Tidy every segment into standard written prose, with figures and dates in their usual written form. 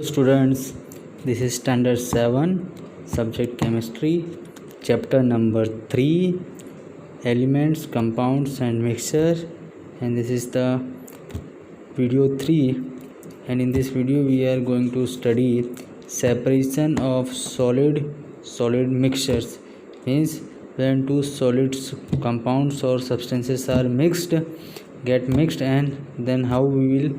Students, this is standard 7 subject chemistry, chapter number 3, elements, compounds and mixture, and this is the video 3. And in this video we are going to study separation of solid mixtures. Means when two solids, compounds or substances are get mixed, and then how we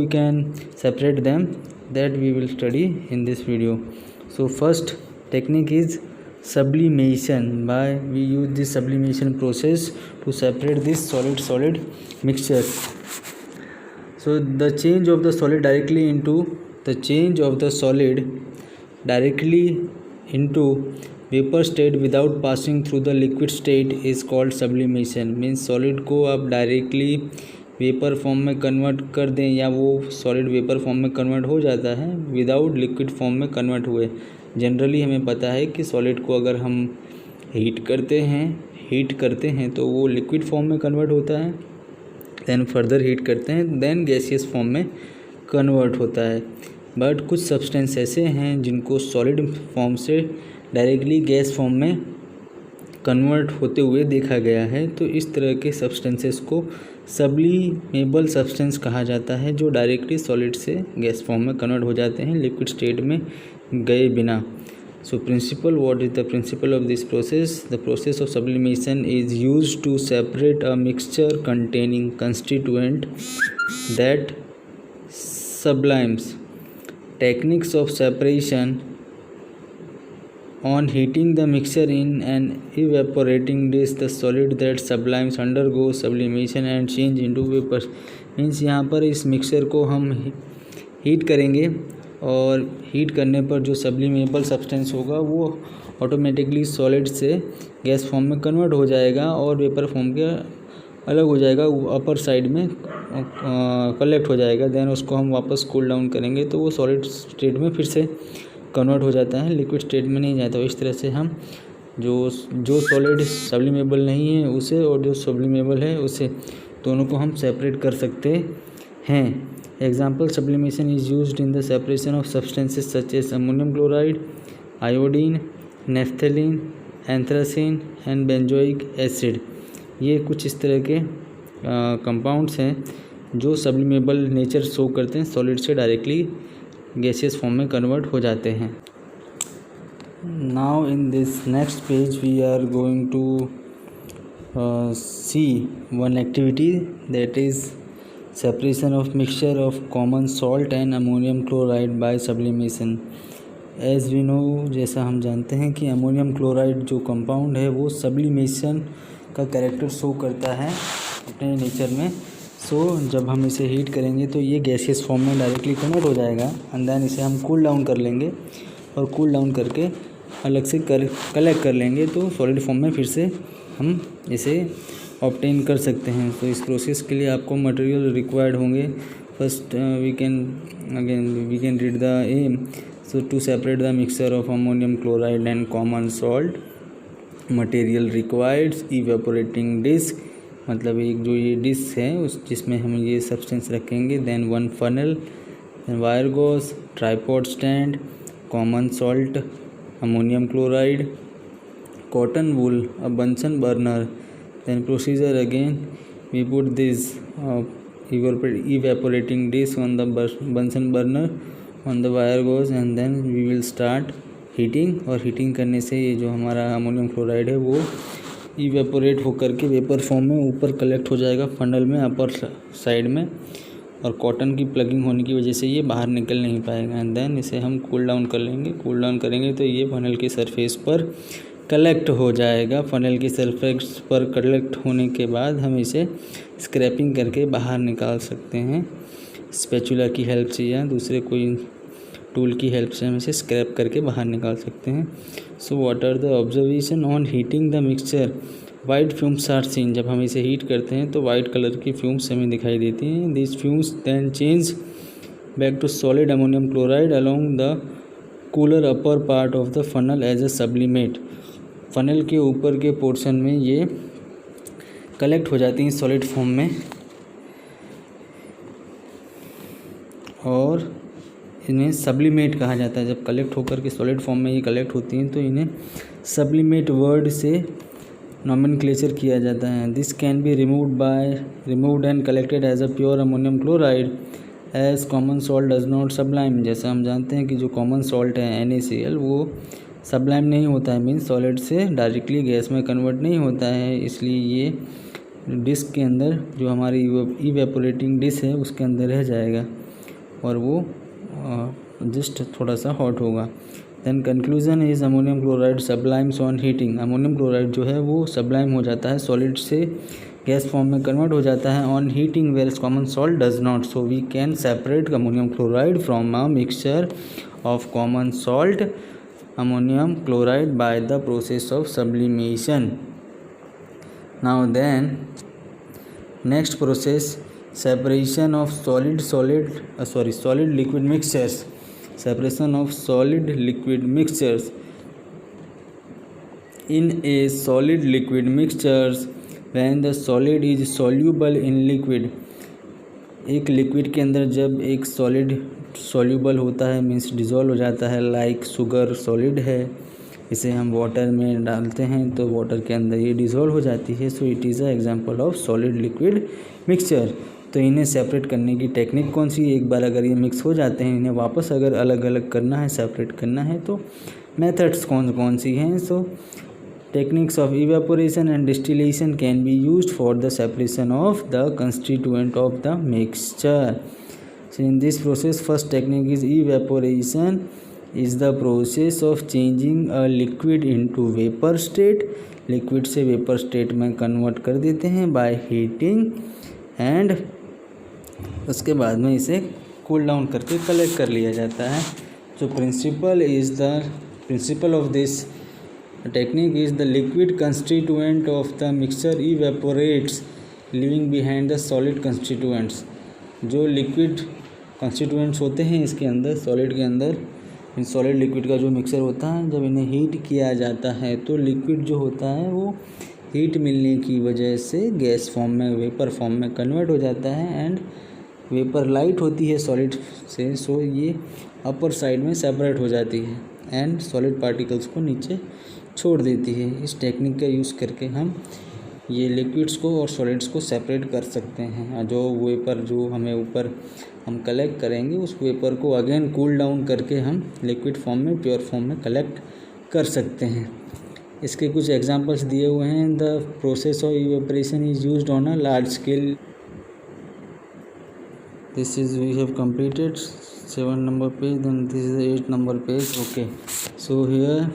can separate them, that we will study in this video. So first technique is sublimation. We use this sublimation process to separate this solid mixture. So the change of the solid directly into vapour state without passing through the liquid state is called sublimation. Means solid को आप directly vapour form में convert कर दें, या वो solid vapour form में convert हो जाता है विदाउट लिक्विड फॉर्म में कन्वर्ट हुए. जनरली हमें पता है कि सॉलिड को अगर हम हीट करते हैं तो वो लिक्विड फॉर्म में कन्वर्ट होता है, देन फर्दर हीट करते हैं, देन गैसियस फॉर्म में कन्वर्ट होता है. बट कुछ सब्सटेंस ऐसे हैं जिनको सॉलिड फॉर्म से डायरेक्टली गैस फॉर्म में कन्वर्ट होते हुए देखा गया है. तो इस तरह के सब्सटेंसेस को सब्लिमेबल सब्सटेंस कहा जाता है, जो डायरेक्टली सॉलिड से गैस फॉर्म में कन्वर्ट हो जाते हैं लिक्विड स्टेट में गए बिना. So principle, what is the principle of this process? The process of sublimation is used to separate a mixture containing constituent that sublimes. Techniques of separation: on heating the mixture in an evaporating dish, the solid that sublimes undergoes sublimation and change into vapor. Means यहाँ पर इस mixture को हम heat करेंगे, और heat करने पर जो सब्लिमेबल सब्सटेंस होगा वो ऑटोमेटिकली सॉलिड से गैस फॉर्म में कन्वर्ट हो जाएगा और वेपर फॉर्म के अलग हो जाएगा, अपर साइड में कलेक्ट हो जाएगा. देन उसको हम वापस कूल डाउन करेंगे तो वो सॉलिड स्टेट में फिर से कन्वर्ट हो जाता है, लिक्विड स्टेट में नहीं जाता. इस तरह से हम जो सॉलिड सब्लिमेबल नहीं है उसे, और जो सब्लिमेबल है उसे, दोनों को हम सेपरेट कर सकते हैं. Example: sublimation is used in the separation of substances such as ammonium chloride, iodine, naphthalene, anthracene and benzoic acid. ये कुछ इस तरह के कंपाउंड्स हैं जो सब्लिमेबल नेचर शो करते हैं, सॉलिड से डायरेक्टली गैसियस फॉर्म में कन्वर्ट हो जाते हैं. Now in this next page we are going to see one activity, that is separation of mixture of common salt and ammonium chloride by sublimation. As we know, जैसा हम जानते हैं कि ammonium chloride जो compound है वो sublimation का character show करता है अपने नेचर में. जब हम इसे हीट करेंगे तो ये गैसियस फॉर्म में डायरेक्टली कन्वर्ट हो जाएगा, एंड देन इसे हम कूल डाउन कर लेंगे, और कूल डाउन करके अलग से कलेक्ट कर लेंगे तो सॉलिड फॉर्म में फिर से हम इसे ऑब्टेन कर सकते हैं. तो इस प्रोसेस के लिए आपको मटेरियल रिक्वायर्ड होंगे. First we can read the aim. So to separate the mixture of ammonium chloride and common salt, material required evaporating disc, मतलब एक जो ये डिस्क है उस जिसमें हम ये सब्सटेंस रखेंगे. Then one funnel, then wire gauze, tripod stand, common salt, ammonium chloride, cotton wool, a Bunsen burner. Then procedure again, we put this evaporating disk on the Bunsen burner on the wire gauze, and then we will start heating. और heating करने से ये जो हमारा ammonium chloride है वो evaporate होकर के वेपर फॉर्म में ऊपर कलेक्ट हो जाएगा फनल में अपर साइड में, और कॉटन की प्लगिंग होने की वजह से ये बाहर निकल नहीं पाएगा. एंड देन इसे हम कूल डाउन कर लेंगे. कूल डाउन करेंगे तो ये फनल के सरफेस पर कलेक्ट हो जाएगा. फनल के सरफेस पर कलेक्ट होने के बाद हम इसे स्क्रैपिंग करके बाहर निकाल सकते हैं, स्पैचुला की हेल्प से या दूसरे कोई टूल की हेल्प से हम इसे स्क्रैप करके बाहर निकाल सकते हैं. So what are the observation on heating the mixture? White fumes are seen. जब हम इसे हीट करते हैं तो वाइट कलर की फ्यूम्स हमें दिखाई देती हैं. This fumes then change back to solid ammonium chloride along the cooler upper part of the funnel as a sublimate. Funnel के ऊपर के पोर्शन में ये कलेक्ट हो जाती हैं सॉलिड फॉर्म में, और इन्हें सब्लिमेट कहा जाता है। जब कलेक्ट होकर के सॉलिड फॉर्म में ये कलेक्ट होती हैं तो इन्हें सब्लिमेट वर्ड से नॉमेनक्लेचर किया जाता है। This can be removed and collected as a pure ammonium chloride as common salt does not sublime. जैसा हम जानते हैं कि जो कॉमन सॉल्ट है NaCl वो सब्लाइम नहीं होता है, मीन्स सॉलिड से डायरेक्टली गैस में कन्वर्ट नहीं होता है, इसलिए ये डिस्क के अंदर जो हमारी इवेपोरेटिंग डिस्क है उसके अंदर रह जाएगा और वो जस्ट थोड़ा सा हॉट होगा। Then conclusion is ammonium chloride sublimes on heating. Ammonium chloride जो है वो सब्लाइम हो जाता है, सॉलिड से गैस फॉर्म में कन्वर्ट हो जाता है on heating, where common salt does not. So we can separate ammonium chloride from a mixture of common salt ammonium chloride by the process of sublimation. Now then, next process, separation of solid liquid mixtures. Separation of solid liquid mixtures. In a solid liquid mixtures, when the solid is soluble in liquid, एक liquid के अंदर जब एक solid soluble होता है means dissolve हो जाता है, लाइक शुगर सॉलिड है, इसे हम वाटर में डालते हैं तो वाटर के अंदर ये डिज़ोल्व हो जाती है। So it is a example of solid liquid mixture. तो इन्हें सेपरेट करने की टेक्निक कौन सी? एक बार अगर ये मिक्स हो जाते हैं, इन्हें वापस अगर अलग अलग करना है, सेपरेट करना है, तो मेथड्स कौन कौन सी हैं? सो techniques of evaporation and distillation can be used for the separation of the constituent of the mixture. So in this process, first technique is evaporation, is the process of changing a liquid into vapor state. Liquid से vapour state में convert कर देते हैं by heating, and उसके बाद में इसे cool down करके कलेक्ट कर लिया जाता है। जो principal of this technique is the liquid constituent of the mixture evaporates leaving behind the solid constituents. जो लिक्विड कंस्टिट्यूएंट्स होते हैं इसके अंदर, सॉलिड के अंदर, इन सॉलिड लिक्विड का जो मिक्सर होता है, जब इन्हें हीट किया जाता है तो लिक्विड जो होता है वो हीट मिलने की वजह से गैस फॉर्म में, वेपर फॉर्म में कन्वर्ट हो जाता है, एंड वेपर लाइट होती है सॉलिड से, सो ये अपर साइड में सेपरेट हो जाती है एंड सॉलिड पार्टिकल्स को नीचे छोड़ देती है। इस टेक्निक का यूज़ करके हम ये लिक्विड्स को और सॉलिड्स को सेपरेट कर सकते हैं। जो वेपर जो हमें ऊपर हम कलेक्ट करेंगे, उस वेपर को अगेन कूल डाउन करके हम लिक्विड फॉर्म में, प्योर फॉर्म में कलेक्ट कर सकते हैं। इसके कुछ एग्जांपल्स दिए हुए हैं। The process of evaporation is used on a large scale. This is we have completed 7 number page, then this is the 8 number page. Okay, so here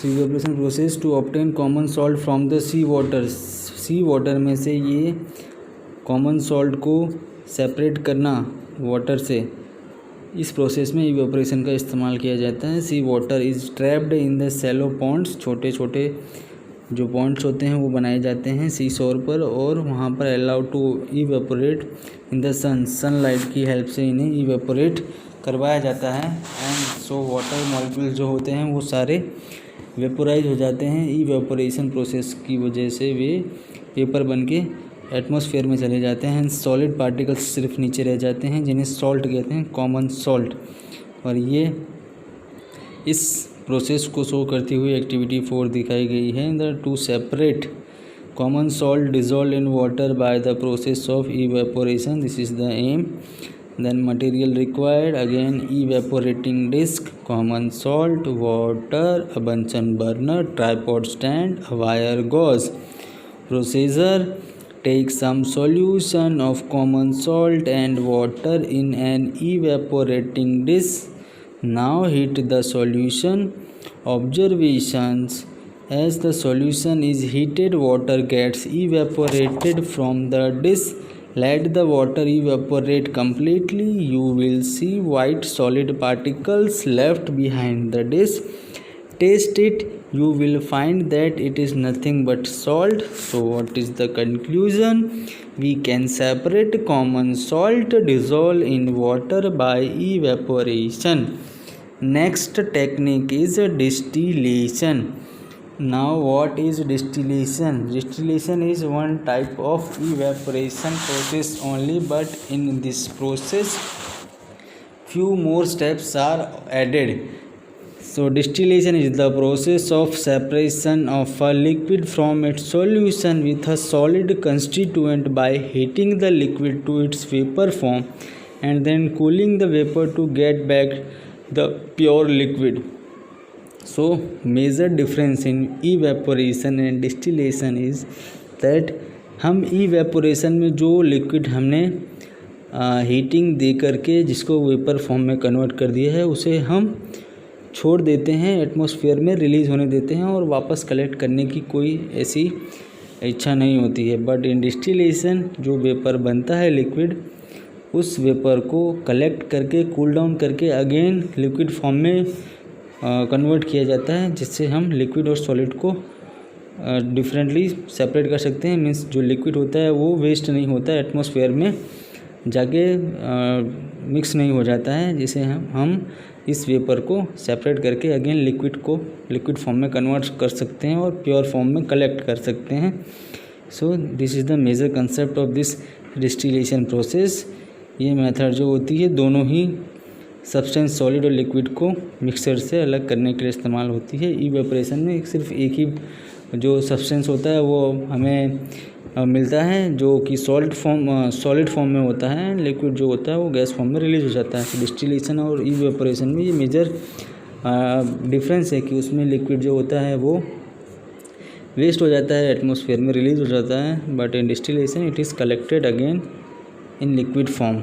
evaporation process to obtain common salt from the sea water. Sea water में से ये common salt को separate करना water से, इस process में evaporation का इस्तेमाल किया जाता है। Sea water is trapped in the shallow ponds. छोटे छोटे जो पॉइंट्स होते हैं वो बनाए जाते हैं सी शोर पर, और वहाँ पर allowed to evaporate in the sunlight की हेल्प से इन्हें इवेपोरेट करवाया जाता है। एंड सो वाटर मॉलिक्यूल्स जो होते हैं वो सारे वेपोराइज हो जाते हैं। इवेपोरेशन प्रोसेस की वजह से वे वेपर बन के एटमॉस्फेयर में चले जाते हैं। सॉलिड पार्टिकल्स सिर्फ नीचे रह जाते हैं, जिन्हें सॉल्ट कहते हैं, कॉमन सॉल्ट। और ये इस प्रोसेस को शो करती हुई एक्टिविटी 4 दिखाई गई है। The to separate common salt dissolve in water by the process of evaporation, this is the aim. Then material required, again evaporating disc, common salt, water, a Bunsen burner, tripod stand, a wire gauze. Procedure, take some solution of common salt and water in an evaporating dish. Now heat the solution. Observations: as the solution is heated, water gets evaporated from the dish. Let the water evaporate completely. You will see white solid particles left behind the dish. Taste it. You will find that it is nothing but salt. So what is the conclusion? We can separate common salt dissolved in water by evaporation. Next technique is distillation. Now what is distillation? Distillation is one type of evaporation process only, but in this process few more steps are added. So distillation is the process of separation of a liquid from its solution with a solid constituent by heating the liquid to its vapor form and then cooling the vapor to get back the pure liquid. So major difference in evaporation and distillation is that हम evaporation में जो liquid हमने heating दे करके जिसको vapour form में convert कर दिया है उसे हम छोड़ देते हैं, एटमॉस्फेयर में रिलीज़ होने देते हैं और वापस कलेक्ट करने की कोई ऐसी इच्छा नहीं होती है. बट इन डिस्टिलेशन जो वेपर बनता है लिक्विड, उस वेपर को कलेक्ट करके कूल डाउन करके अगेन लिक्विड फॉर्म में कन्वर्ट किया जाता है, जिससे हम लिक्विड और सॉलिड को डिफरेंटली सेपरेट कर सकते हैं. मीन्स जो लिक्विड होता है वो वेस्ट नहीं होता है, एटमॉस्फेयर में जाके मिक्स नहीं हो जाता है, जिसे हम इस वेपर को सेपरेट करके अगेन लिक्विड को लिक्विड फॉर्म में कन्वर्ट कर सकते हैं और प्योर फॉर्म में कलेक्ट कर सकते हैं. So this is the major concept of this distillation process. ये मेथड जो होती है दोनों ही सब्सटेंस सॉलिड और लिक्विड को मिक्सचर से अलग करने के लिए इस्तेमाल होती है. इवेपोरेशन में सिर्फ एक ही जो सब्सटेंस होता है वो हमें मिलता है जो कि सॉलिड फॉर्म में होता है, लिक्विड जो होता है वो गैस फॉर्म में रिलीज हो जाता है. तो डिस्टिलेशन और इवेपोरेशन में ये मेजर डिफरेंस है कि उसमें लिक्विड जो होता है वो वेस्ट हो जाता है, एटमॉस्फेयर में रिलीज हो जाता है, but in distillation it is collected again in liquid form.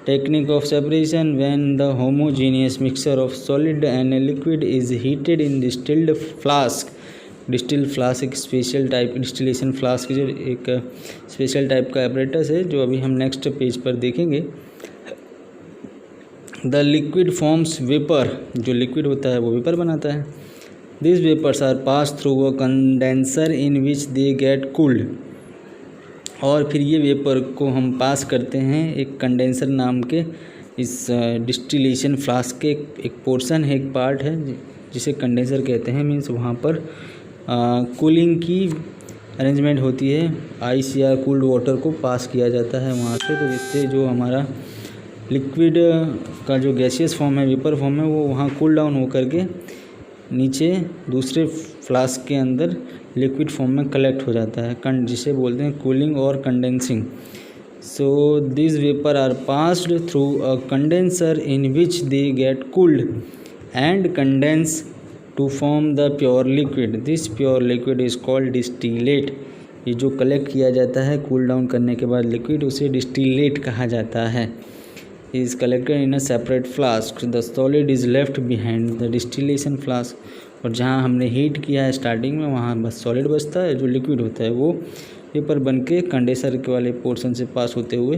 Technique of separation: when the homogeneous mixture of solid and liquid is heated in distilled flask. Distil flask एक special type distillation flask जो एक special type का apparatus है जो अभी हम next page पर देखेंगे. The liquid forms vapour. जो लिक्विड होता है वो वेपर बनाता है. This vapours are pass through a condenser in which they get cooled. और फिर ये वेपर को हम पास करते हैं एक कंडेंसर नाम के इस डिस्टिलेशन फ्लास्क के एक पोर्शन है, एक पार्ट है जिसे कंडेंसर कहते हैं. मीन्स वहाँ पर कूलिंग की अरेंजमेंट होती है, आइस या कूल्ड वाटर को पास किया जाता है वहाँ से. तो इससे जो हमारा लिक्विड का जो गैसियस फॉर्म है, वेपर फॉर्म है, वो वहाँ कूल डाउन हो करके नीचे दूसरे फ्लास्क के अंदर लिक्विड फॉर्म में कलेक्ट हो जाता है, जिसे बोलते हैं कूलिंग और condensing. So this vapour are passed through a condenser in which they get cooled and condense to form the pure liquid. This pure liquid is called distillate. ये जो कलेक्ट किया जाता है कूल डाउन करने के बाद liquid, उसे distillate कहा जाता है. Is collected in a separate flask. The solid is left behind the distillation flask. और जहाँ हमने हीट किया है स्टार्टिंग में वहाँ बस सॉलिड बचता है, जो लिक्विड होता है वो वेपर बन के कंडेंसर के वाले पोर्शन से पास होते हुए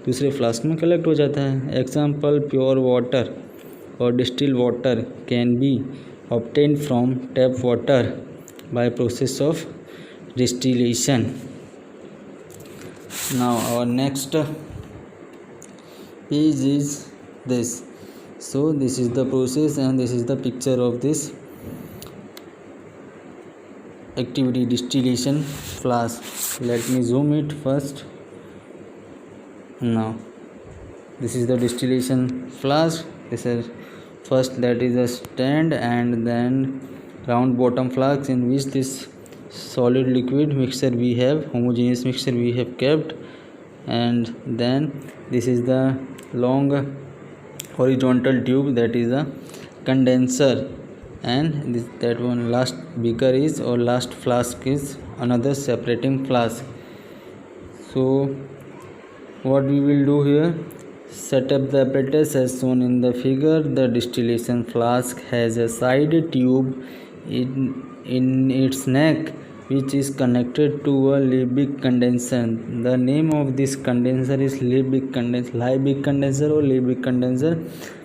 दूसरे फ्लास्क में कलेक्ट हो जाता है. एग्जाम्पल: प्योर वाटर और distil water can B obtained from tap water by process of distillation. Now our next page is this. So this is the process and this is the picture of this activity, distillation flask. Let me zoom it first. Now this is the distillation flask. This is first, that is a stand, and then round bottom flask in which this solid liquid mixture we have, homogeneous mixture we have kept, and then this is the long horizontal tube, that is a condenser, and that one last beaker is, or last flask is another separating flask. So what we will do here: set up the apparatus as shown in the figure. The distillation flask has a side tube in its neck which is connected to a Liebig condenser. The name of this condenser is Liebig condenser or Liebig condenser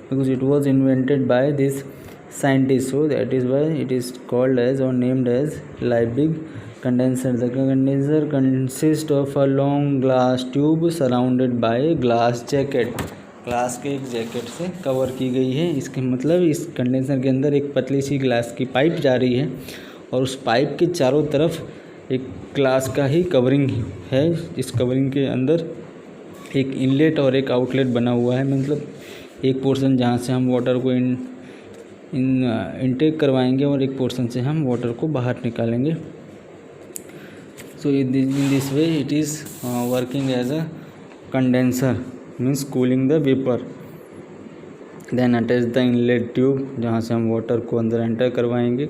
because it was invented by this scientist. So that is why it is called as or named as Liebig condenser. The condenser consists of a long glass tube surrounded by a glass jacket. Glass के एक jacket से cover की गई है. इसके मतलब इस condenser के अंदर एक पतली सी ग्लास की पाइप जा रही है और उस पाइप के चारों तरफ एक ग्लास का ही कवरिंग है। इस कवरिंग के अंदर एक इनलेट और एक आउटलेट बना हुआ है, मतलब एक पोर्शन जहाँ से हम वाटर को इनटेक करवाएंगे और एक पोर्शन से हम वाटर को बाहर निकालेंगे। So in this way it is working as a condenser, means cooling the vapour. Then attach the inlet tube, जहाँ से हम वाटर को अंदर एंटर करवाएंगे,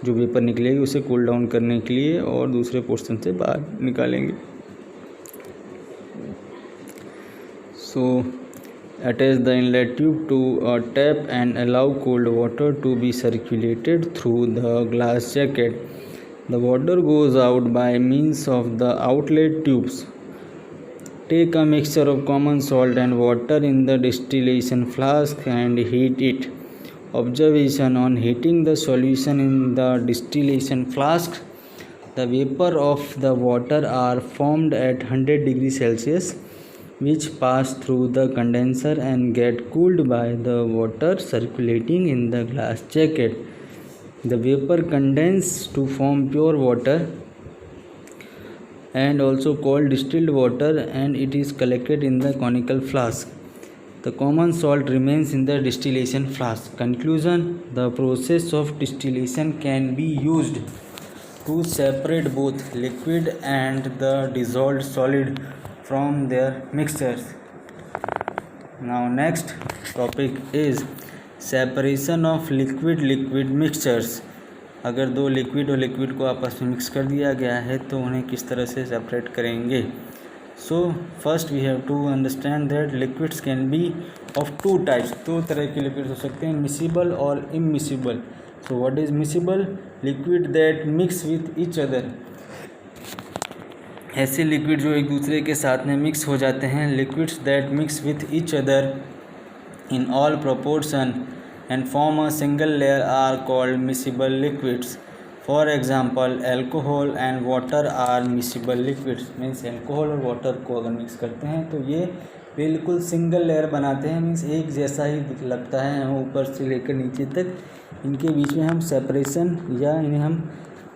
जो वेपर निकलेगी उसे कूल डाउन करने के लिए, और दूसरे पोर्शन से बाहर निकालेंगे। सो attach the inlet tube to a tap and allow cold water to be circulated through the glass jacket. The water goes out by means of the outlet tubes. Take a mixture of common salt and water in the distillation flask and heat it. Observation: on heating the solution in the distillation flask, the vapor of the water are formed at 100 degrees Celsius, which pass through the condenser and get cooled by the water circulating in the glass jacket. The vapor condenses to form pure water and also called distilled water, and it is collected in the conical flask. The common salt remains in the distillation flask. Conclusion: the process of distillation can be used to separate both liquid and the dissolved solid from their mixtures. Now next topic is separation of liquid mixtures. अगर दो liquid और liquid को आपस में mix कर दिया गया है तो उन्हें किस तरह से सेपरेट करेंगे। So first we have to understand that liquids can be of two types. दो तरह के लिक्विड्स हो सकते हैं, मिसिबल और immiscible. So what is miscible? Liquid that mix with each other, ऐसे लिक्विड जो एक दूसरे के साथ में मिक्स हो जाते हैं। Liquids that mix with each other in all proportion and form a single layer are called miscible liquids. For example alcohol and water are miscible liquids. Means alcohol और वाटर को अगर मिक्स करते हैं तो ये बिल्कुल सिंगल लेयर बनाते हैं, मीन्स एक जैसा ही लगता है, हम ऊपर से लेकर नीचे तक इनके बीच में हम सेपरेशन या इन्हें हम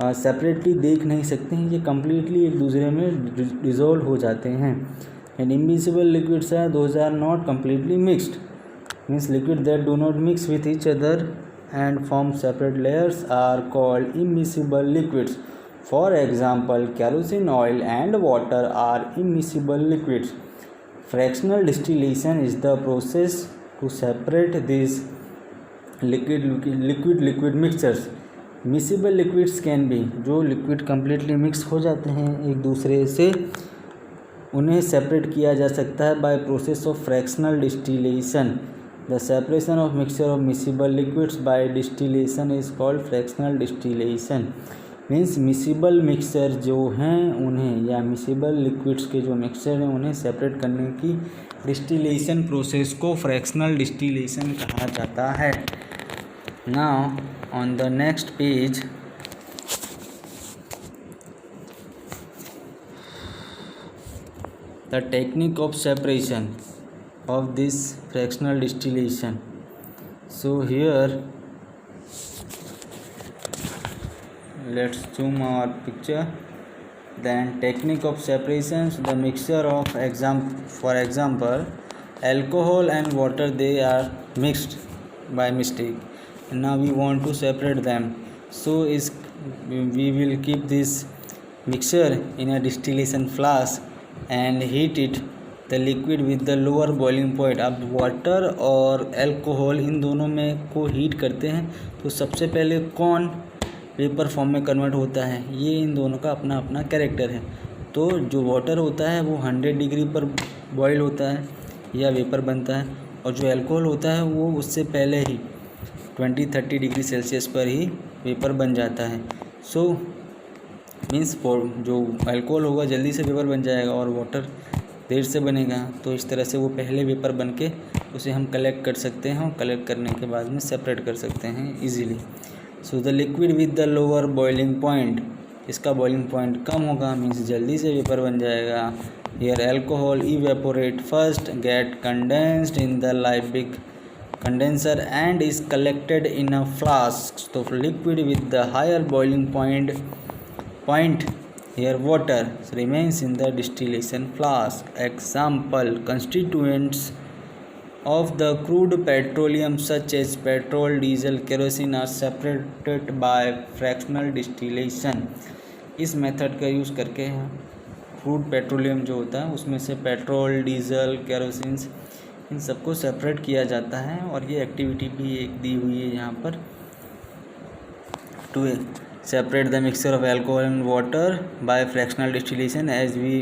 सेपरेटली देख नहीं सकते हैं, ये कम्प्लीटली एक दूसरे में डिज़ोल्व हो जाते हैं। And immiscible liquids are those are not completely mixed, means liquid that do not mix with each other and form separate layers are called immiscible liquids. For example kerosene oil and water are immiscible liquids. Fractional distillation is the process to separate this liquid mixtures. Miscible liquids can be, जो liquid completely mix हो जाते हैं एक दूसरे से, उन्हें separate किया जा सकता है by process of fractional distillation. The separation of mixture of miscible liquids by distillation is called fractional distillation. Means miscible mixture जो हैं उन्हें, या मिसिबल लिक्विड्स के जो मिक्सचर हैं उन्हें सेपरेट करने की डिस्टिलेशन प्रोसेस को फ्रैक्शनल डिस्टिलेशन कहा जाता है। Now on the next page the technique of separation of this fractional distillation. So here let's zoom our picture. Then technique of separations, the mixture of for example alcohol and water, they are mixed by mistake. Now we want to separate them, so we will keep this mixture in a distillation flask and heat it the liquid with the lower boiling point. अब water और alcohol इन दोनों में को heat करते हैं तो सबसे पहले कौन वेपर फॉर्म में कन्वर्ट होता है, ये इन दोनों का अपना अपना कैरेक्टर है। तो जो वाटर होता है वो 100 डिग्री पर बॉयल होता है या वेपर बनता है, और जो अल्कोहल होता है वो उससे पहले ही 20-30 डिग्री सेल्सियस पर ही वेपर बन जाता है। सो मीन्स जो अल्कोहल होगा जल्दी से वेपर बन जाएगा और वाटर देर से बनेगा, तो इस तरह से वो पहले वेपर बन के उसे हम कलेक्ट कर सकते हैं और कलेक्ट करने के बाद में सेपरेट कर सकते हैं easily. So the liquid with the lower boiling point, इसका बॉइलिंग पॉइंट कम होगा, मीन्स जल्दी से वेपर बन जाएगा। Here alcohol evaporate first, get condensed in the Liebig condenser and is collected in a flask. So liquid with the higher boiling point here water remains in the distillation flask. Example, constituents of the crude petroleum such as petrol, diesel, kerosene are separated by fractional distillation. इस method का use करके crude petroleum जो होता है उसमें से petrol, diesel, kerosene इन सबको separate किया जाता है और ये एक्टिविटी भी एक दी हुई है यहाँ पर to separate the mixture of alcohol and water by fractional distillation as we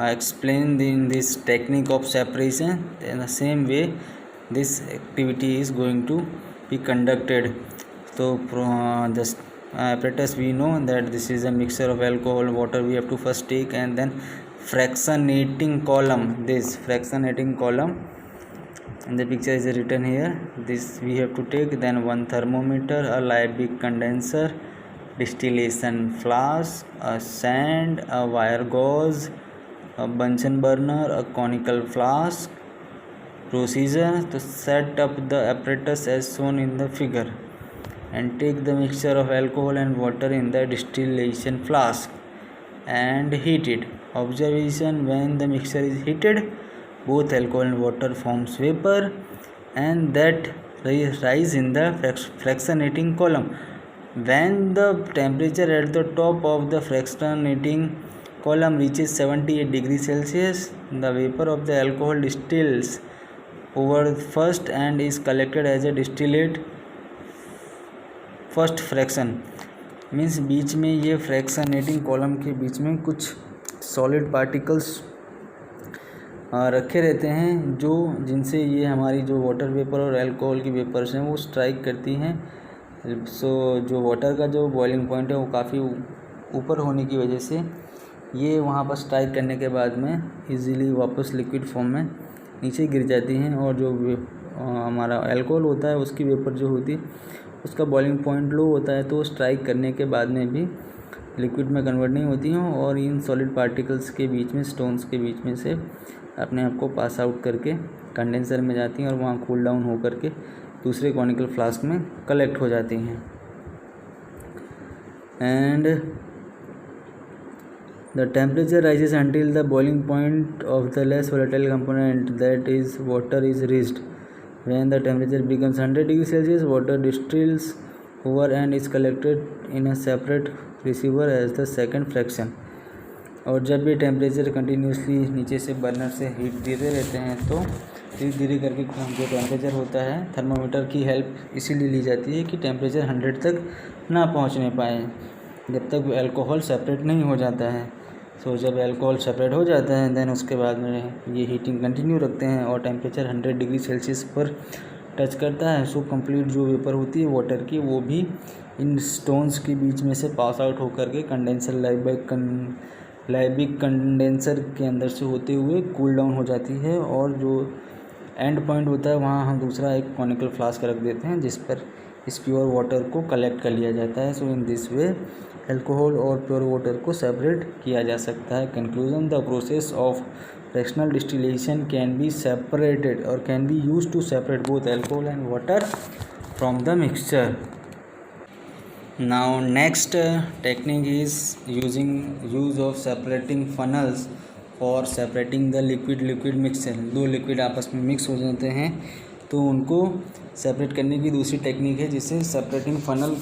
explained in this technique of separation. In the same way this activity is going to be conducted. So the apparatus we know that this is a mixture of alcohol water we have to first take, and then fractionating column, this fractionating column in the picture is written here, this we have to take, then one thermometer, a Liebig condenser, distillation flask, a sand, a wire gauze, a Bunsen burner, a conical flask. Procedure to set up the apparatus as shown in the figure and take the mixture of alcohol and water in the distillation flask and heat it. Observation: when the mixture is heated, both alcohol and water forms vapor and that rise in the fractionating column. When the temperature at the top of the fractionating column reaches 78 degrees Celsius, the vapor of the alcohol distills over first and is collected as a distillate first fraction. Means बीच में ये fractionating column के बीच में कुछ solid particles रखे रहते हैं जो जिनसे ये हमारी जो वाटर वेपर और अल्कोहल की वेपर्स हैं वो स्ट्राइक करती हैं. सो जो वाटर का जो बॉइलिंग पॉइंट है वो काफ़ी ऊपर होने की वजह से ये वहाँ पर स्ट्राइक करने के बाद में इजीली वापस लिक्विड फॉर्म में नीचे गिर जाती हैं और जो हमारा अल्कोहल होता है उसकी वेपर जो होती है उसका बॉइलिंग पॉइंट लो होता है तो स्ट्राइक करने के बाद में भी लिक्विड में कन्वर्ट नहीं होती हैं और इन सॉलिड पार्टिकल्स के बीच में, स्टोन्स के बीच में से अपने आप को पास आउट करके कंडेंसर में जाती हैं और वहाँ कूल डाउन हो करके दूसरे कॉनिकल फ्लास्क में कलेक्ट हो जाती हैं. And the temperature rises until the boiling point of the less volatile component that is water is reached. When the temperature becomes 100 degrees Celsius, water distills over and is collected in a separate receiver as the second fraction. और जब भी temperature continuously नीचे से burner से heat देते रहते हैं तो धीरे धीरे करके जो टेम्परेचर होता है थर्मामीटर की हेल्प इसीलिए ली जाती है कि टेम्परेचर 100 तक ना पहुंचने पाए जब तक अल्कोहल सेपरेट नहीं हो जाता है. सो जब अल्कोहल सेपरेट हो जाता है देन उसके बाद में ये हीटिंग कंटिन्यू रखते हैं और टेम्परेचर 100 डिग्री सेल्सियस पर टच करता है. सो कंप्लीट जो वेपर होती है वाटर की वो भी इन स्टोन्स के बीच में से पास आउट होकर के कंडेंसर लाइबिक कंडेंसर के अंदर से होते हुए कूल डाउन हो जाती है और जो एंड पॉइंट होता है वहाँ हम दूसरा एक कॉनिकल फ्लास्क रख देते हैं जिस पर इस प्योर वाटर को कलेक्ट कर लिया जाता है. So in this way alcohol और प्योर वाटर को सेपरेट किया जा सकता है. Conclusion: the process of fractional distillation can be separated और can be used to separate both alcohol and water from the mixture. Now next technique is use of separating funnels for separating the liquid mixture. दो liquid आपस में mix हो जाते हैं तो उनको separate करने की दूसरी टेक्निक है जिसे सेपरेटिंग फनल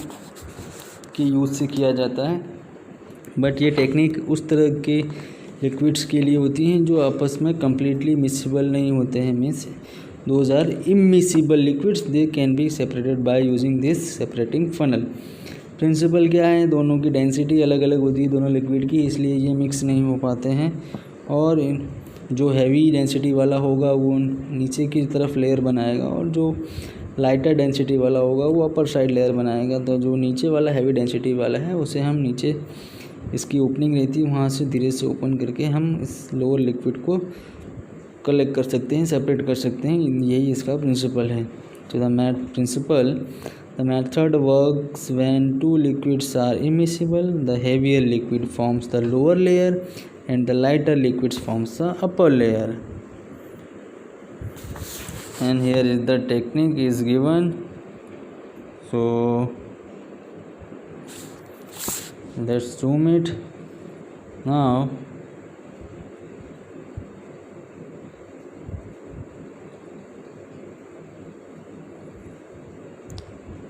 की यूज़ से किया जाता है. बट ये टेक्निक उस तरह के लिक्विड्स के लिए होती हैं जो आपस में कम्प्लीटली मिक्सिबल नहीं होते हैं. Means those are immiscible liquids, they can be separated by using this separating funnel. Principle क्या है, दोनों की डेंसिटी अलग अलग होती है दोनों लिक्विड की, इसलिए ये मिक्स नहीं हो पाते हैं और जो हैवी डेंसिटी वाला होगा वो नीचे की तरफ लेयर बनाएगा और जो लाइटर डेंसिटी वाला होगा वो अपर साइड लेयर बनाएगा. तो जो नीचे वाला हैवी डेंसिटी वाला है उसे हम नीचे इसकी ओपनिंग रहती है वहाँ से धीरे से ओपन करके हम इस लोअर लिक्विड को कलेक्ट कर सकते हैं, सेपरेट कर सकते हैं. यही इसका प्रिंसिपल है. तो the method works when two liquids are immiscible. The heavier liquid forms the lower layer and the lighter liquids forms the upper layer. and here is the technique is given. So let's zoom it now.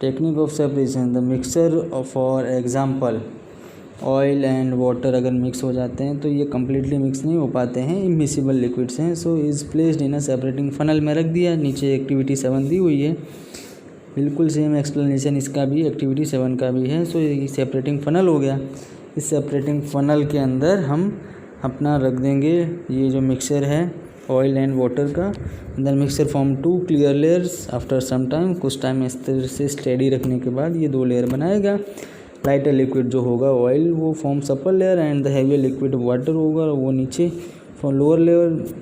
Technique of separation, the mixer for example oil and water अगर mix हो जाते हैं तो ये completely mix नहीं हो पाते हैं, इमिसिबल लिक्विड्स हैं. So is placed in a separating funnel में रख दिया. नीचे एक्टिविटी 7 दी हुई है, बिल्कुल सेम एक्सप्लेनेशन इसका भी एक्टिविटी 7 का भी है. सो ये सेपरेटिंग फ़नल हो गया. इस सेपरेटिंग फ़नल के अंदर हम अपना रख देंगे ये जो मिक्सचर है ऑयल एंड वाटर का. Then mixture form 2 clear layers after some time. कुछ टाइम इस तरह से स्टेडी रखने के बाद ये 2 लेयर बनाएगा. लाइटर लिक्विड जो होगा ऑयल वो form upper layer and the heavy liquid water होगा वो नीचे फॉर लोअर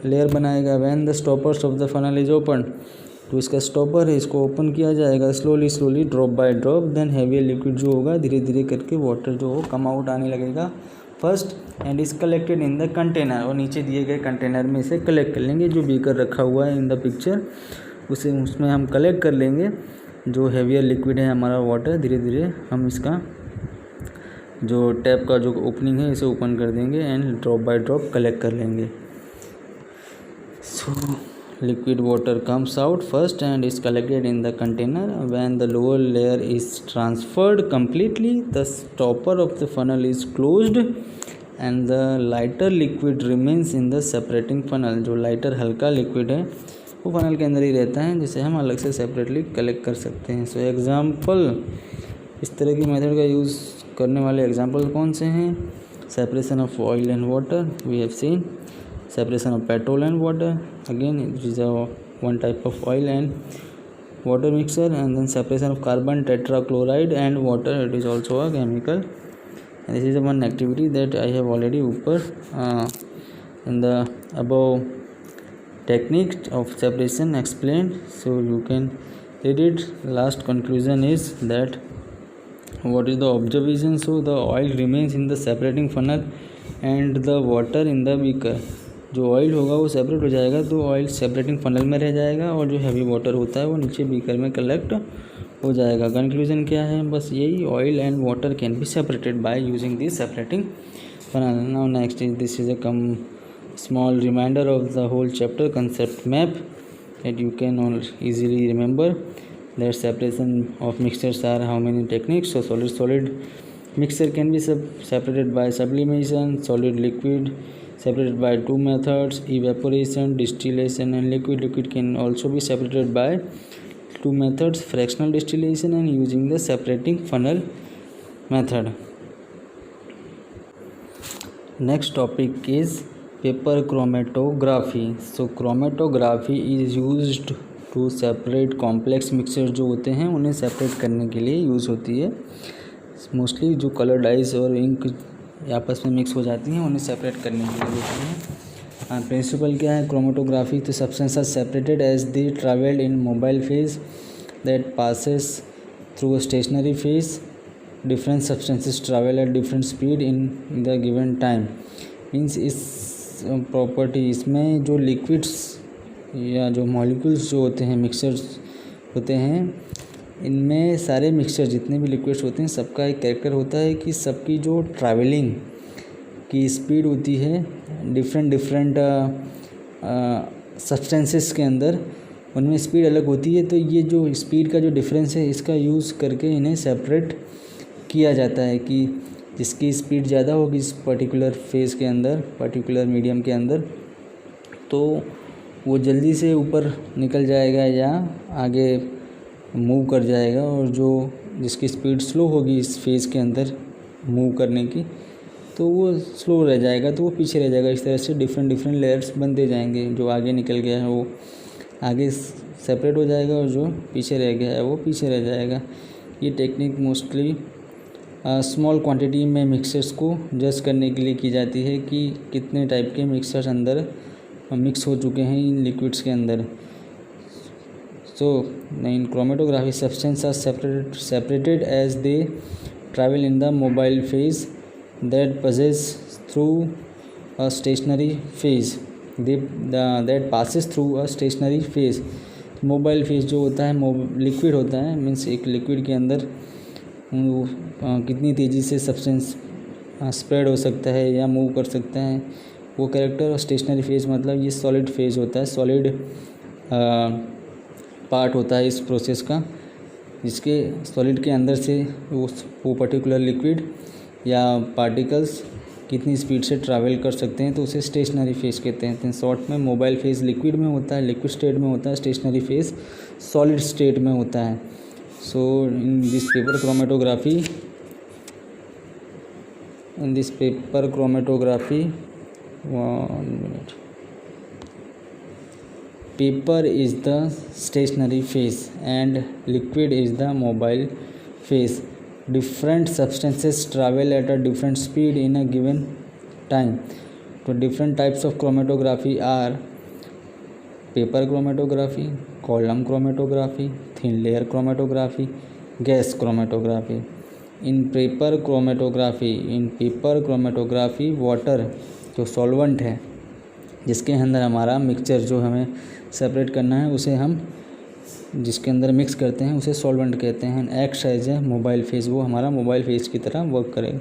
लेयर बनाएगा. When the stoppers of the funnel is open, तो इसका स्टॉपर है इसको ओपन किया जाएगा. Slowly drop by drop. Then heavy liquid जो होगा धीरे धीरे करके वाटर जो हो कम आउट आने लगेगा first and is collected in the container. और नीचे दिए गए कंटेनर में इसे कलेक्ट कर लेंगे. जो बीकर रखा हुआ है इन द पिक्चर उसमें हम कलेक्ट कर लेंगे जो हैवियर लिक्विड है हमारा वाटर. धीरे धीरे हम इसका जो टैप का जो ओपनिंग है इसे ओपन कर देंगे and drop by drop collect कर लेंगे. सो liquid water comes out first and is collected in the container. When the lower layer is transferred completely, the stopper of the funnel is closed and the lighter liquid remains in the separating funnel. जो lighter हल्का liquid है वो funnel के अंदर ही रहता है जिसे हम अलग से separately collect कर सकते हैं. So example, इस तरह की मेथड का यूज़ करने वाले एग्जाम्पल कौन से हैं? Separation of oil and water we have seen. Separation of petrol and water, again it is one type of oil and water mixture. And then separation of carbon tetrachloride and water, it is also a chemical. And this is the one activity that I have already in the above technique of separation explained, so you can read it. Last conclusion is that what is the observation? So the oil remains in the separating funnel and the water in the beaker. जो oil होगा वो separate हो जाएगा तो oil separating funnel में रह जाएगा और जो हैवी वाटर होता है वो नीचे बीकर में कलेक्ट हो जाएगा. कंक्लूजन क्या है? बस यही, oil and water can be separated by using this separating funnel. Now next is this is a come small reminder of the whole chapter concept map that you can all easily remember. That separation of mixtures are how many techniques. So solid mixture can be separated by sublimation. Solid liquid separated by 2 methods, evaporation, distillation, and liquid can also be separated by 2 methods, fractional distillation and using the separating funnel method. Next topic is paper chromatography. So chromatography is used to separate complex mixture जो होते हैं उन्हें separate करने के लिए use होती है. Mostly जो कलर डाइज और इंक आपस में मिक्स हो जाती हैं उन्हें सेपरेट करने के लिए होती हैं. प्रिंसिपल क्या है क्रोमेटोग्राफी? तो substance are separated as they travelled in mobile phase that passes through a stationary phase. Different substances travel at different speed in the given time. Means इस प्रॉपर्टी इसमें जो लिक्विड्स या जो मॉलिक्यूल्स जो होते हैं मिक्सचर्स होते हैं इनमें सारे मिक्सचर जितने भी लिक्विड्स होते हैं सबका एक कैरेक्टर होता है कि सबकी जो ट्रैवलिंग की स्पीड होती है डिफरेंट सब्सटेंसेस के अंदर उनमें स्पीड अलग होती है. तो ये जो स्पीड का जो डिफरेंस है इसका यूज़ करके इन्हें सेपरेट किया जाता है कि जिसकी स्पीड ज़्यादा होगी इस पर्टिकुलर फेज़ के अंदर, पर्टिकुलर मीडियम के अंदर, तो वो जल्दी से ऊपर निकल जाएगा या आगे मूव कर जाएगा. और जो जिसकी स्पीड स्लो होगी इस फेज़ के अंदर मूव करने की तो वो स्लो रह जाएगा, तो वो पीछे रह जाएगा. इस तरह से डिफरेंट लेयर्स बनते जाएंगे. जो आगे निकल गया है वो आगे सेपरेट हो जाएगा और जो पीछे रह गया है वो पीछे रह जाएगा. ये टेक्निक मोस्टली स्मॉल क्वांटिटी में मिक्सचर्स को जज करने के लिए की जाती है कि कितने टाइप के मिक्सचर्स अंदर मिक्स हो चुके हैं इन लिक्विड्स के अंदर. So in chromatography substances are separated as they travel in the mobile phase that passes through a stationary phase. That passes through a stationary phase. Mobile phase जो होता है liquid होता है, मीन्स एक liquid के अंदर वो कितनी तेज़ी से सब्सटेंस स्प्रेड हो सकता है या मूव कर सकता है वो कैरेक्टर। और स्टेशनरी फेज मतलब ये सॉलिड फेज होता है, सॉलिड पार्ट होता है इस प्रोसेस का, जिसके सॉलिड के अंदर से वो पर्टिकुलर लिक्विड या पार्टिकल्स कितनी स्पीड से ट्रैवल कर सकते हैं, तो उसे स्टेशनरी फेज कहते हैं। शॉर्ट में मोबाइल फेज लिक्विड में होता है, लिक्विड स्टेट में होता है, स्टेशनरी फेज सॉलिड स्टेट में होता है। So in this paper chromatography one minute, paper is the stationary phase and liquid is the mobile phase. Different substances travel at a different speed in a given time. So different types of chromatography are paper chromatography, column chromatography, thin layer chromatography, gas chromatography. In paper chromatography water जो solvent है जिसके अंदर हमारा mixture जो हमें separate करना है उसे हम जिसके अंदर मिक्स करते हैं उसे सॉल्वेंट कहते हैं। एक्ट एज है मोबाइल फेज, वो हमारा मोबाइल फेज की तरह वर्क करेगा।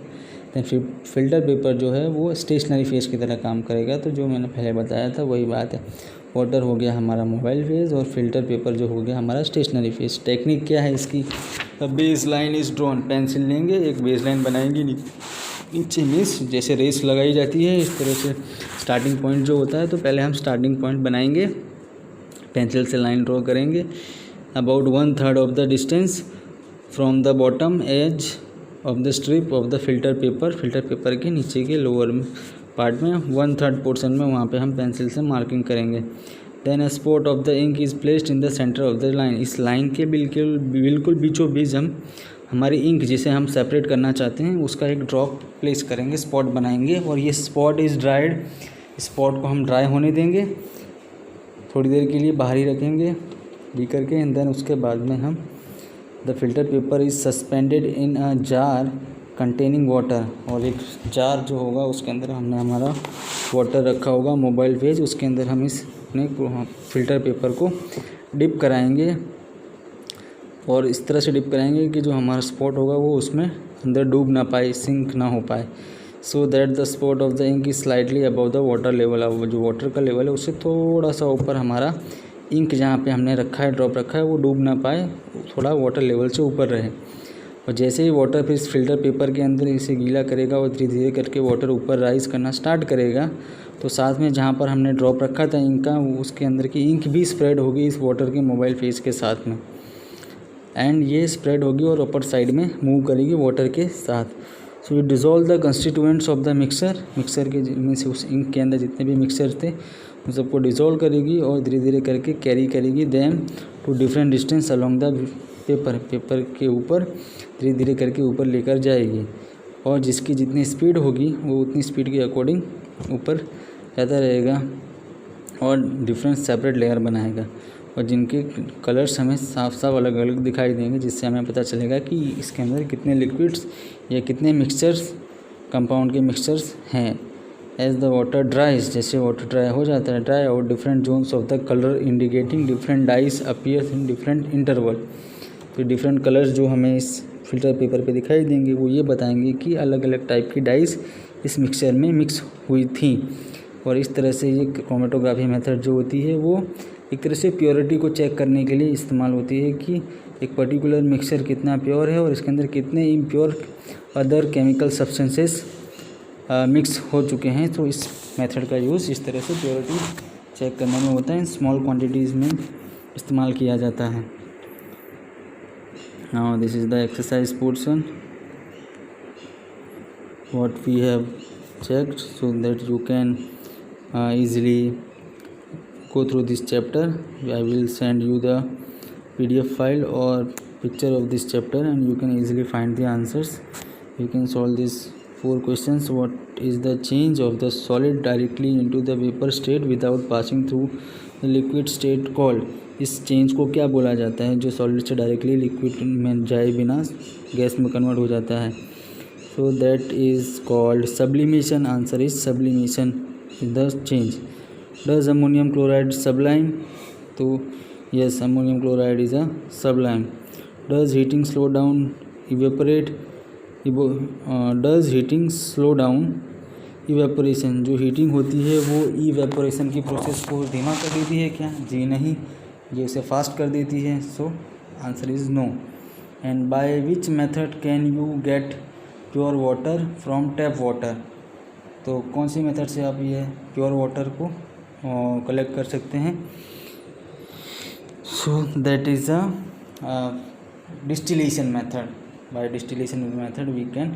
दैन फिल्टर पेपर जो है वो स्टेशनरी फेज की तरह काम करेगा। तो जो मैंने पहले बताया था वही बात है, वाटर हो गया हमारा मोबाइल फेज और फिल्टर पेपर जो हो गया हमारा स्टेशनरी फेज। टेक्निक क्या है इसकी, base line is drawn, pencil लेंगे एक बेस लाइन बनाएंगे नीचे मीन्स जैसे रेस लगाई जाती है इस तरह से स्टार्टिंग पॉइंट जो होता है, तो पहले हम स्टार्टिंग पॉइंट बनाएंगे, पेंसिल से लाइन ड्रॉ करेंगे about 1/3 of the distance from the bottom edge of the strip of the filter paper के नीचे के लोअर पार्ट में 1/3 पोर्शन में वहाँ पे हम पेंसिल से मार्किंग करेंगे। Then a spot of the ink is placed in the centre of the line, इस लाइन के बिल्कुल बीचों बीच हम हमारी इंक जिसे हम सेपरेट करना चाहते हैं उसका एक ड्रॉप प्लेस करेंगे, स्पॉट बनाएंगे और ये स्पॉट इज़ ड्राइड, स्पॉट को हम ड्राई होने देंगे थोड़ी देर के लिए, बाहर ही रखेंगे डी करके। एंड देन उसके बाद में हम the filter paper is suspended in a jar containing water, और एक जार जो होगा उसके अंदर हमने हमारा वाटर रखा होगा मोबाइल फेज, उसके अंदर हम इस अपने फिल्टर पेपर को डिप कराएंगे और इस तरह से डिप कराएंगे कि जो हमारा स्पॉट होगा वो उसमें अंदर डूब ना पाए, सिंक ना हो पाए। So that the spot of the ink is slightly above the water level, अब जो वाटर का लेवल है उससे थोड़ा सा ऊपर हमारा इंक जहाँ पे हमने रखा है ड्रॉप रखा है वो डूब ना पाए, थोड़ा वाटर लेवल से ऊपर रहे। और जैसे ही वाटर फिर इस फिल्टर पेपर के अंदर इसे गीला करेगा और धीरे धीरे करके वाटर ऊपर राइज करना स्टार्ट करेगा, तो साथ में जहाँ पर हमने ड्रॉप रखा था इंक का उसके अंदर की इंक भी स्प्रेड होगी इस वाटर के मोबाइल फेज के साथ में, एंड ये स्प्रेड होगी और ऊपर साइड में मूव करेगी वाटर के साथ। सो ये dissolve the constituents of the mixer के मीन्स उस इंक के अंदर जितने भी मिक्सर थे उन सबको डिज़ोल्व करेगी और धीरे धीरे करके कैरी करेगी them to different distance along the paper के ऊपर धीरे धीरे करके ऊपर लेकर जाएगी, और जिसकी जितनी स्पीड होगी वो उतनी स्पीड के अकॉर्डिंग ऊपर जाता रहेगा और डिफरेंट सेपरेट लेयर बनाएगा, और जिनके कलर्स हमें साफ साफ अलग अलग दिखाई देंगे, जिससे हमें पता चलेगा कि इसके अंदर कितने लिक्विड्स या कितने मिक्सचर्स कंपाउंड के मिक्सचर्स हैं। एज द वाटर ड्राइज, जैसे वाटर ड्राई हो जाता है ड्राई और different zones of the colour indicating different dyes appears in different interval, तो डिफरेंट कलर्स जो हमें इस फिल्टर पेपर पे दिखाई देंगे वो ये बताएंगे कि अलग अलग टाइप की डाइज इस मिक्सचर में मिक्स हुई थी। और इस तरह से ये क्रोमेटोग्राफी मेथड जो होती है वो एक तरह से प्योरिटी को चेक करने के लिए इस्तेमाल होती है कि एक पर्टिकुलर मिक्सचर कितना प्योर है और इसके अंदर कितने impure other chemical substances mix हो चुके हैं। तो इस मेथड का यूज़ इस तरह से प्योरिटी चेक करने में होता है, स्मॉल क्वांटिटीज़ में इस्तेमाल किया जाता है। Now this is the exercise portion what we have checked so that you can easily go through this chapter. I will send you the PDF file or picture of this chapter and you can easily find the answers. You can solve these 4 questions. What is the change of the solid directly into the vapor state without passing through the liquid state called? इस change को क्या बोला जाता है जो solid से directly liquid में जाए बिना गैस में कन्वर्ट हो जाता है? So that is called sublimation. Answer is sublimation is the change. Does ammonium chloride sublime? तो Yes, ammonium chloride is a sublime. Does heating slow down evaporate? Does heating slow down evaporation? जो heating होती है वो evaporation की process को धीमा कर देती है क्या? जी नहीं, ये उसे फास्ट कर देती है. So answer is no. And by which method can you get pure water from tap water? तो कौन सी मेथड से आप ये प्योर वाटर को कलेक्ट कर सकते हैं? So that is a distillation method. By distillation method we can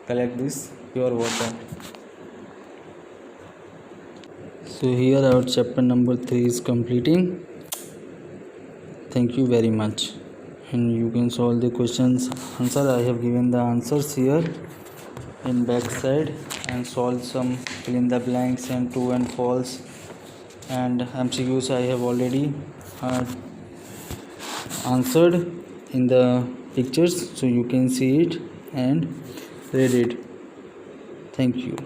collect this pure water. So here our chapter number 3 is completing. Thank you very much, and you can solve the questions answer. I have given the answers here in back side, and solve some fill in the blanks and true and false, and MCQs I have already answered in the pictures, so you can see it and read it. Thank you.